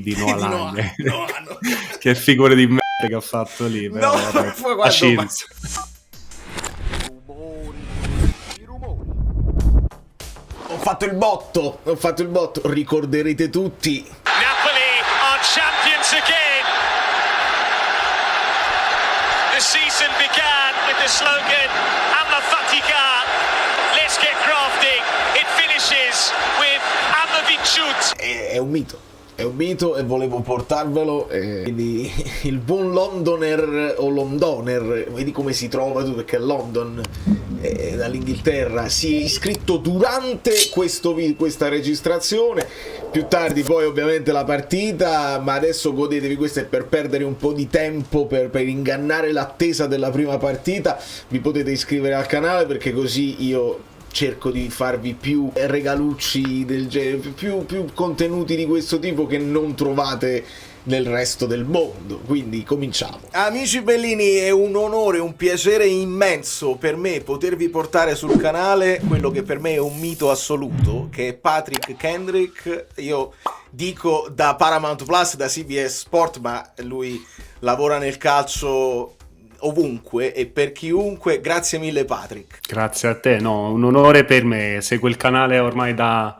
di Noah Di Lang. no. Che figure di merda che ho fatto lì, però No, vabbè, guarda, pazienza. Ho fatto il botto, ricorderete tutti. Napoli are champions again. The season began with the slogan Amma Fatica, let's get crafting. It finishes with Amma Vincut. È un mito e volevo portarvelo. Quindi il buon Londoner o Londoner, vedi come si trova tu, perché London dall'Inghilterra si è iscritto durante questa registrazione. Più tardi poi ovviamente la partita, ma adesso godetevi. Questo è per perdere un po' di tempo, per ingannare l'attesa della prima partita. Vi potete iscrivere al canale, perché così io cerco di farvi più regalucci del genere, più contenuti di questo tipo che non trovate nel resto del mondo. Quindi cominciamo. Amici bellini, è un onore, un piacere immenso per me potervi portare sul canale quello che per me è un mito assoluto, che è Patrick Kendrick. Io dico da Paramount Plus, da CBS Sport, ma lui lavora nel calcio ovunque e per chiunque. Grazie mille Patrick. Grazie a te, no, un onore per me. Seguo il canale ormai da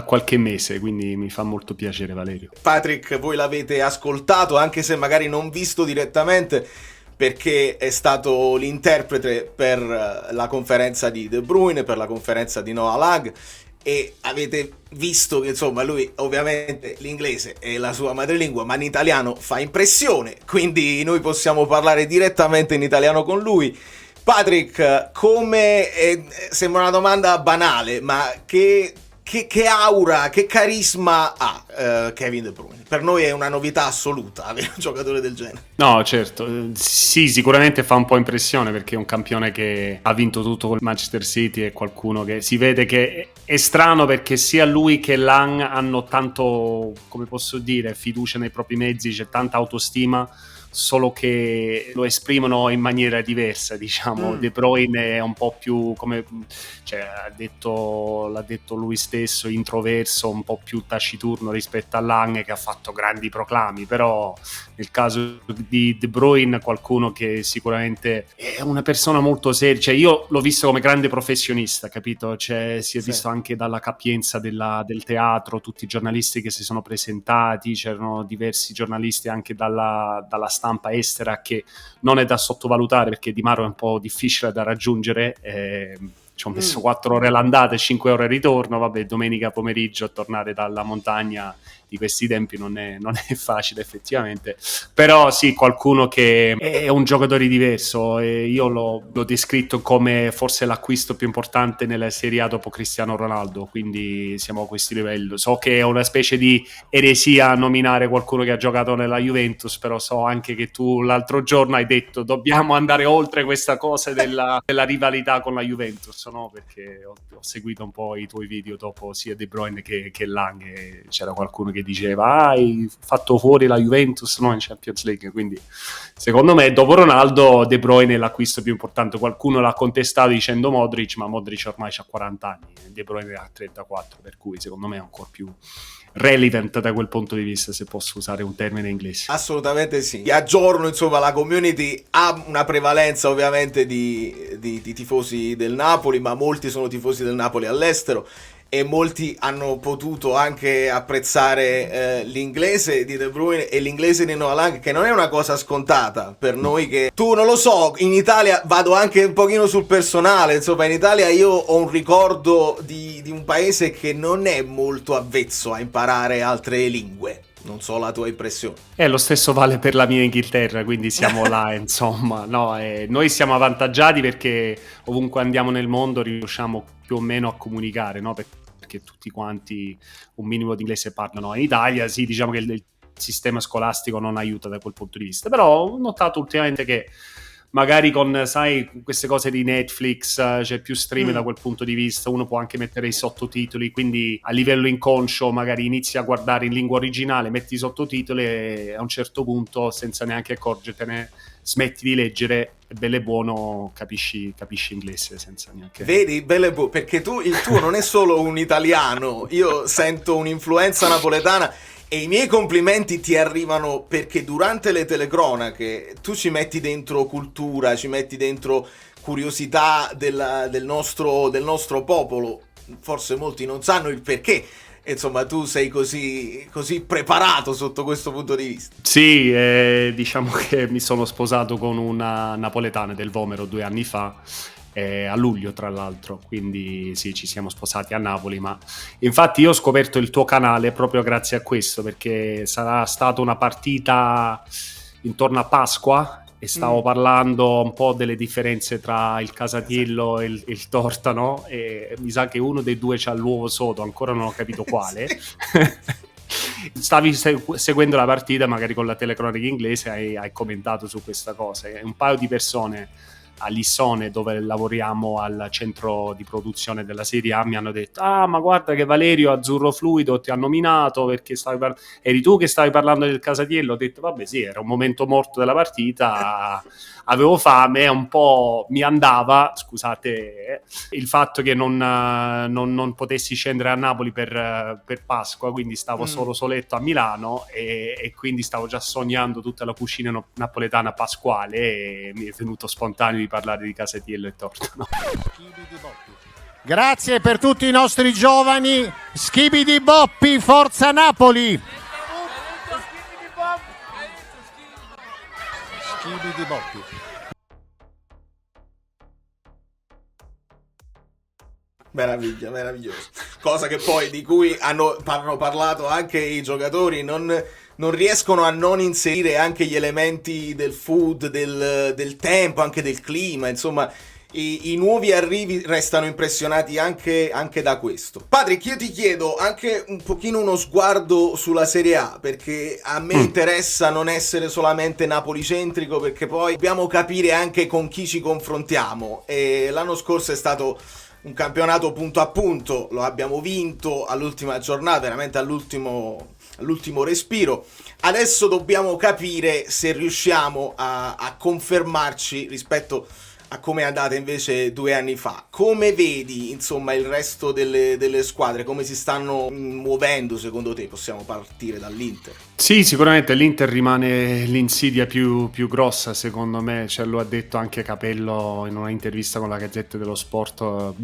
qualche mese, quindi mi fa molto piacere, Valerio. Patrick, voi l'avete ascoltato, anche se magari non visto direttamente, perché è stato l'interprete per la conferenza di De Bruyne, per la conferenza di Noah Lang, e avete visto che insomma lui ovviamente l'inglese è la sua madrelingua, ma in italiano fa impressione, quindi noi possiamo parlare direttamente in italiano con lui. Patrick, sembra una domanda banale, ma che aura, che carisma ha Kevin De Bruyne? Per noi è una novità assoluta avere un giocatore del genere. No, certo, sì, sicuramente fa un po' impressione, perché è un campione che ha vinto tutto col Manchester City, e qualcuno che si vede che è strano, perché sia lui che Lang hanno tanto, come posso dire, fiducia nei propri mezzi, c'è tanta autostima, solo che lo esprimono in maniera diversa, diciamo. De Bruyne è un po' più, come l'ha detto lui stesso, introverso, un po' più taciturno rispetto a Lang, che ha fatto grandi proclami. Però nel caso di De Bruyne, qualcuno che sicuramente è una persona molto seria, cioè io l'ho visto come grande professionista, capito? Cioè, si è visto anche dalla capienza del teatro, tutti i giornalisti che si sono presentati, c'erano diversi giornalisti anche dalla stampa estera, che non è da sottovalutare, perché Di Mauro è un po' difficile da raggiungere. Ci ho messo 4 ore all'andata e 5 ore al ritorno. Vabbè, domenica pomeriggio a tornare dalla montagna di questi tempi non è facile effettivamente, però sì, qualcuno che è un giocatore diverso, e io l'ho descritto come forse l'acquisto più importante nella Serie A dopo Cristiano Ronaldo, quindi siamo a questo livello. So che è una specie di eresia nominare qualcuno che ha giocato nella Juventus, però so anche che tu l'altro giorno hai detto dobbiamo andare oltre questa cosa della rivalità con la Juventus, no? Perché ho seguito un po' i tuoi video dopo sia De Bruyne che Lang, e c'era qualcuno che diceva hai fatto fuori la Juventus, no, in Champions League. Quindi secondo me dopo Ronaldo De Bruyne è l'acquisto più importante. Qualcuno l'ha contestato dicendo Modric, ma Modric ormai ha 40 anni, De Bruyne ha 34, per cui secondo me è ancora più relevant da quel punto di vista, se posso usare un termine inglese. Assolutamente sì. A giorno, insomma, la community ha una prevalenza ovviamente di tifosi del Napoli, ma molti sono tifosi del Napoli all'estero, e molti hanno potuto anche apprezzare l'inglese di De Bruyne e l'inglese di Noah Lang, che non è una cosa scontata per noi, che tu non lo so, in Italia vado anche un pochino sul personale, insomma in Italia io ho un ricordo di un paese che non è molto avvezzo a imparare altre lingue. Non so la tua impressione. Lo stesso vale per la mia Inghilterra, quindi siamo là, insomma. No, noi siamo avvantaggiati perché ovunque andiamo nel mondo riusciamo più o meno a comunicare, no? Perché tutti quanti un minimo di inglese parlano. In Italia sì, diciamo che il sistema scolastico non aiuta da quel punto di vista, però ho notato ultimamente che magari con, sai, queste cose di Netflix, c'è più stream da quel punto di vista, uno può anche mettere i sottotitoli, quindi a livello inconscio magari inizi a guardare in lingua originale, metti i sottotitoli e a un certo punto, senza neanche accorgertene, smetti di leggere e bello e buono capisci inglese senza neanche... Vedi, bello e buono, perché il tuo non è solo un italiano, io sento un'influenza napoletana E i miei complimenti ti arrivano perché durante le telecronache tu ci metti dentro cultura, ci metti dentro curiosità del nostro popolo. Forse molti non sanno il perché. Insomma, tu sei così preparato sotto questo punto di vista. Sì, diciamo che mi sono sposato con una napoletana del Vomero 2 anni fa, a luglio tra l'altro, quindi sì, ci siamo sposati a Napoli, ma infatti io ho scoperto il tuo canale proprio grazie a questo, perché sarà stata una partita intorno a Pasqua e stavo parlando un po' delle differenze tra il Casatiello e il Tortano, e mi sa che uno dei due c'ha l'uovo sodo, ancora non ho capito quale. Stavi seguendo la partita, magari con la telecronaca inglese hai commentato su questa cosa. Un paio di persone a Lissone, dove lavoriamo al centro di produzione della Serie A, mi hanno detto: ah, ma guarda che Valerio Azzurro Fluido ti ha nominato perché eri tu che stavi parlando del Casatiello. Ho detto vabbè, sì, era un momento morto della partita, avevo fame, un po' mi andava, scusate, il fatto che non potessi scendere a Napoli per Pasqua, quindi stavo soletto a Milano e quindi stavo già sognando tutta la cucina napoletana pasquale, e mi è venuto spontaneo di parlare di Casatiello e Tortano. Grazie per tutti i nostri giovani. Schibidi Boppi, forza Napoli! Schibidi Boppi. Meraviglia, meraviglioso. Cosa che poi di cui hanno parlato anche i giocatori, non riescono a non inserire anche gli elementi del food, del tempo, anche del clima, insomma. I nuovi arrivi restano impressionati anche da questo. Patrick, io ti chiedo anche un pochino uno sguardo sulla Serie A, perché a me interessa non essere solamente napolicentrico, perché poi dobbiamo capire anche con chi ci confrontiamo. E l'anno scorso è stato un campionato punto a punto, lo abbiamo vinto all'ultima giornata, veramente all'ultimo respiro. Adesso dobbiamo capire se riusciamo a confermarci rispetto a come è andata invece 2 anni fa. Come vedi, insomma, il resto delle squadre? Come si stanno muovendo secondo te? Possiamo partire dall'Inter. Sì, sicuramente l'Inter rimane l'insidia più grossa, secondo me. Ce lo ha detto anche Capello in una intervista con la Gazzetta dello Sport un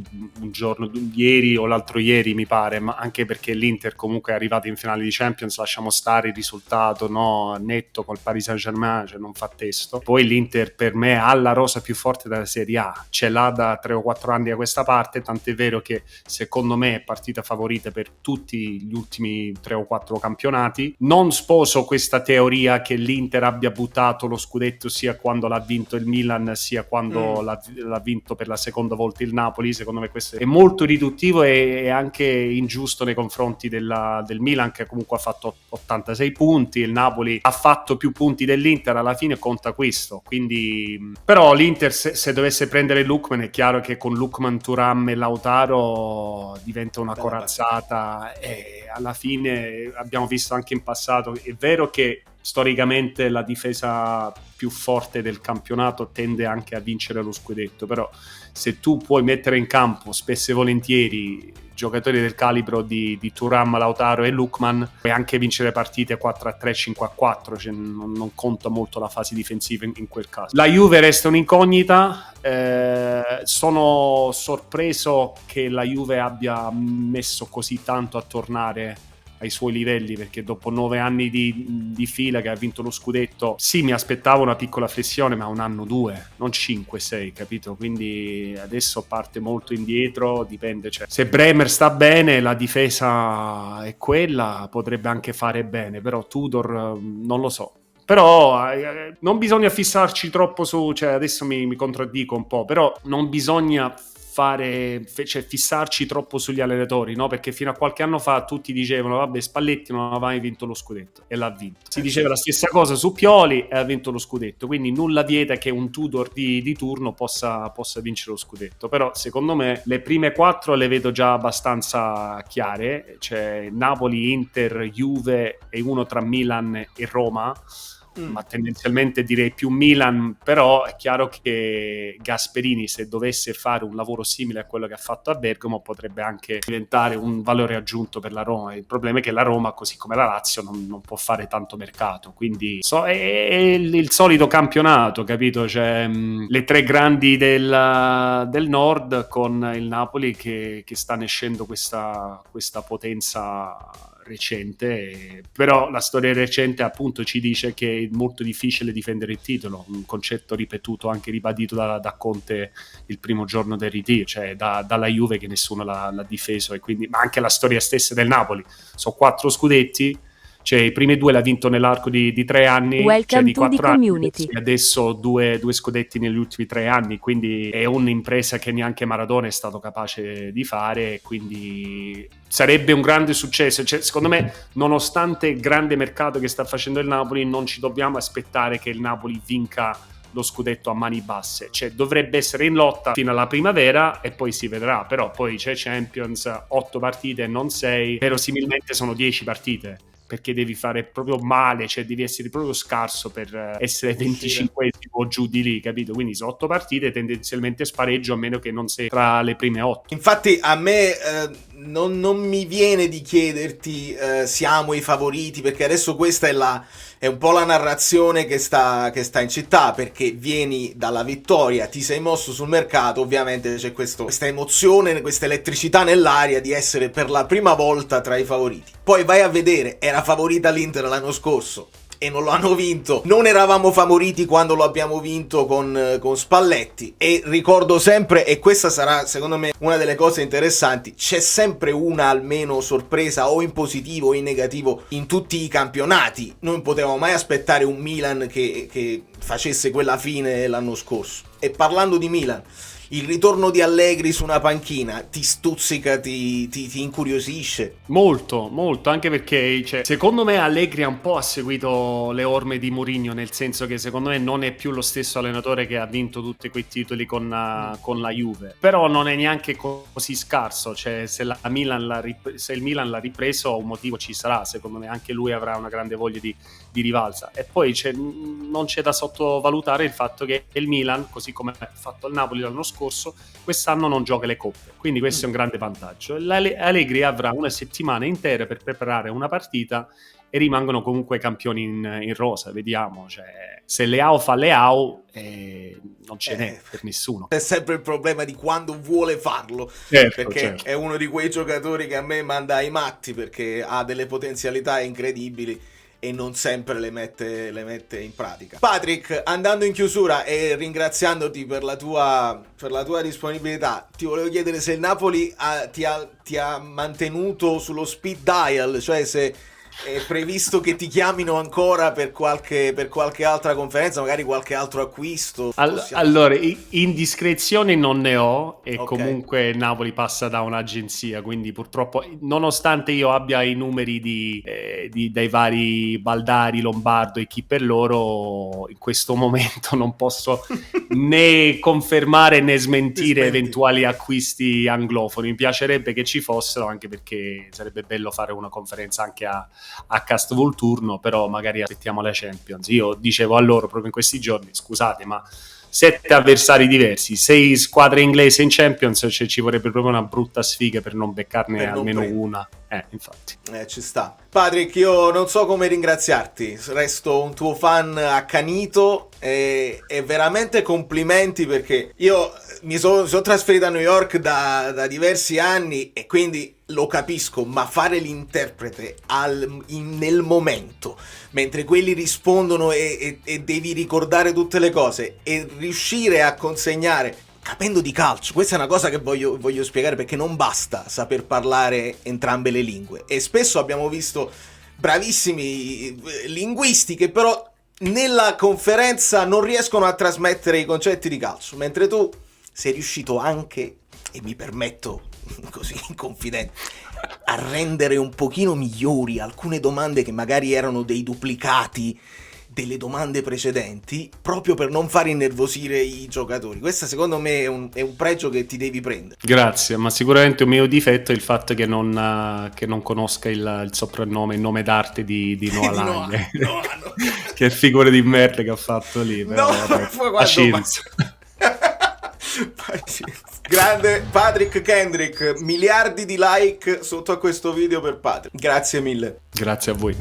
giorno, ieri o l'altro ieri mi pare, ma anche perché l'Inter comunque è arrivato in finale di Champions, lasciamo stare il risultato, no, netto col Paris Saint-Germain, cioè non fa testo. Poi l'Inter per me ha la rosa più forte della Serie A, ce l'ha da 3 o 4 anni a questa parte, tant'è vero che secondo me è partita favorita per tutti gli ultimi 3 o 4 campionati. Non sposo questa teoria che l'Inter abbia buttato lo scudetto sia quando l'ha vinto il Milan sia quando l'ha vinto per la seconda volta il Napoli. Secondo me questo è molto riduttivo e anche ingiusto nei confronti del Milan, che comunque ha fatto 86 punti, il Napoli ha fatto più punti dell'Inter, alla fine conta questo. Quindi però l'Inter se dovesse prendere Lookman, è chiaro che con Lookman, Thuram e Lautaro diventa una corazzata, e alla fine abbiamo visto anche in passato, è vero che storicamente la difesa più forte del campionato tende anche a vincere lo scudetto, però se tu puoi mettere in campo spesso e volentieri giocatori del calibro di Thuram, Lautaro e Lookman, puoi anche vincere partite 4-3, 5-4, cioè non conta molto la fase difensiva in quel caso. La Juve resta un'incognita, sono sorpreso che la Juve abbia messo così tanto a tornare ai suoi livelli, perché dopo 9 anni di fila che ha vinto lo scudetto, sì, mi aspettavo una piccola flessione, ma 1 anno 2, non 5-6, capito? Quindi adesso parte molto indietro, dipende, cioè, se Bremer sta bene, la difesa è quella, potrebbe anche fare bene, però Tudor non lo so. Però non bisogna fissarci troppo su, cioè adesso mi contraddico un po', però non bisogna fissarci troppo sugli allenatori, no? Perché fino a qualche anno fa tutti dicevano vabbè, Spalletti non aveva mai vinto lo scudetto, e l'ha vinto. Si diceva la stessa cosa su Pioli e ha vinto lo scudetto, quindi nulla vieta che un Tudor di turno possa vincere lo scudetto. Però secondo me le prime 4 le vedo già abbastanza chiare, cioè Napoli, Inter, Juve e uno tra Milan e Roma. ma tendenzialmente direi più Milan, però è chiaro che Gasperini, se dovesse fare un lavoro simile a quello che ha fatto a Bergamo, potrebbe anche diventare un valore aggiunto per la Roma. Il problema è che la Roma, così come la Lazio, non può fare tanto mercato, quindi è il solito campionato, capito? Cioè, le tre grandi del nord con il Napoli che sta nascendo questa potenza recente, però la storia recente appunto ci dice che è molto difficile difendere il titolo, un concetto ripetuto, anche ribadito da Conte il primo giorno del ritiro, cioè dalla Juve che nessuno l'ha difeso, e quindi, ma anche la storia stessa del Napoli, sono 4 scudetti, cioè i primi 2 l'ha vinto nell'arco di 3 anni, cioè di 4 anni, adesso 2 scudetti negli ultimi 3 anni, quindi è un'impresa che neanche Maradona è stato capace di fare, quindi sarebbe un grande successo. Cioè, secondo me, nonostante il grande mercato che sta facendo il Napoli, non ci dobbiamo aspettare che il Napoli vinca lo scudetto a mani basse, cioè dovrebbe essere in lotta fino alla primavera e poi si vedrà, però poi c'è Champions, 8 partite non 6, verosimilmente sono 10 partite, perché devi fare proprio male, cioè devi essere proprio scarso per essere 25esimo o giù di lì, capito? Quindi sono 8 partite, tendenzialmente spareggio, a meno che non sei tra le prime 8. Infatti a me non mi viene di chiederti siamo i favoriti, perché adesso questa è un po' la narrazione che sta in città, perché vieni dalla vittoria, ti sei mosso sul mercato, ovviamente c'è questa emozione, questa elettricità nell'aria di essere per la prima volta tra i favoriti. Poi vai a vedere, era favorita l'Inter l'anno scorso e non lo hanno vinto, non eravamo favoriti quando lo abbiamo vinto con Spalletti, e ricordo sempre, e questa sarà secondo me una delle cose interessanti, c'è sempre una almeno sorpresa o in positivo o in negativo in tutti i campionati. Non potevamo mai aspettare un Milan che facesse quella fine l'anno scorso. E parlando di Milan, il ritorno di Allegri su una panchina ti stuzzica, ti incuriosisce? Molto, molto, anche perché secondo me Allegri ha un po' seguito le orme di Mourinho, nel senso che secondo me non è più lo stesso allenatore che ha vinto tutti quei titoli con la Juve, però non è neanche così scarso, cioè se il Milan l'ha ripreso un motivo ci sarà, secondo me anche lui avrà una grande voglia di rivalsa. E poi non c'è da sottovalutare il fatto che il Milan, così come ha fatto il Napoli l'anno scorso, quest'anno non gioca le coppe, quindi questo è un grande vantaggio. Allegri avrà una settimana intera per preparare una partita e rimangono comunque campioni in rosa, vediamo, cioè, se Leao fa Leao non ce n'è per nessuno. È sempre il problema di quando vuole farlo, perché è uno di quei giocatori che a me manda ai matti, perché ha delle potenzialità incredibili e non sempre le mette in pratica. Patrick, andando in chiusura e ringraziandoti per la tua disponibilità, ti volevo chiedere se il Napoli ti ha mantenuto sullo speed dial, cioè se è previsto che ti chiamino ancora per qualche altra conferenza, magari qualche altro acquisto. Allora, indiscrezioni non ne ho, e okay. Comunque Napoli passa da un'agenzia, quindi purtroppo, nonostante io abbia i numeri dai vari Baldari, Lombardo e chi per loro, in questo momento non posso né confermare né smentire eventuali acquisti anglofoni. Mi piacerebbe che ci fossero, anche perché sarebbe bello fare una conferenza anche a Castelvolturno, però magari aspettiamo la Champions. Io dicevo a loro proprio in questi giorni, scusate, ma 7 avversari diversi, 6 squadre inglesi in Champions, cioè ci vorrebbe proprio una brutta sfiga per non beccarne almeno una. Infatti. Ci sta. Patrick, io non so come ringraziarti, resto un tuo fan accanito e veramente complimenti, perché io mi sono trasferito a New York da diversi anni e quindi lo capisco, ma fare l'interprete nel momento, mentre quelli rispondono e devi ricordare tutte le cose e riuscire a consegnare capendo di calcio, questa è una cosa che voglio spiegare, perché non basta saper parlare entrambe le lingue, e spesso abbiamo visto bravissimi linguisti che però nella conferenza non riescono a trasmettere i concetti di calcio, mentre tu sei riuscito anche, e mi permetto così in confidenza, a rendere un pochino migliori alcune domande che magari erano dei duplicati delle domande precedenti proprio per non far innervosire i giocatori. Questo secondo me è un pregio che ti devi prendere. Grazie, ma sicuramente un mio difetto è il fatto che non conosca il soprannome, il nome d'arte di Noah Lang. No. Che figure di merda che ha fatto lì. Però, Pazienza. Grande Patrick Kendrick, miliardi di like sotto a questo video per Patrick. Grazie mille. Grazie a voi.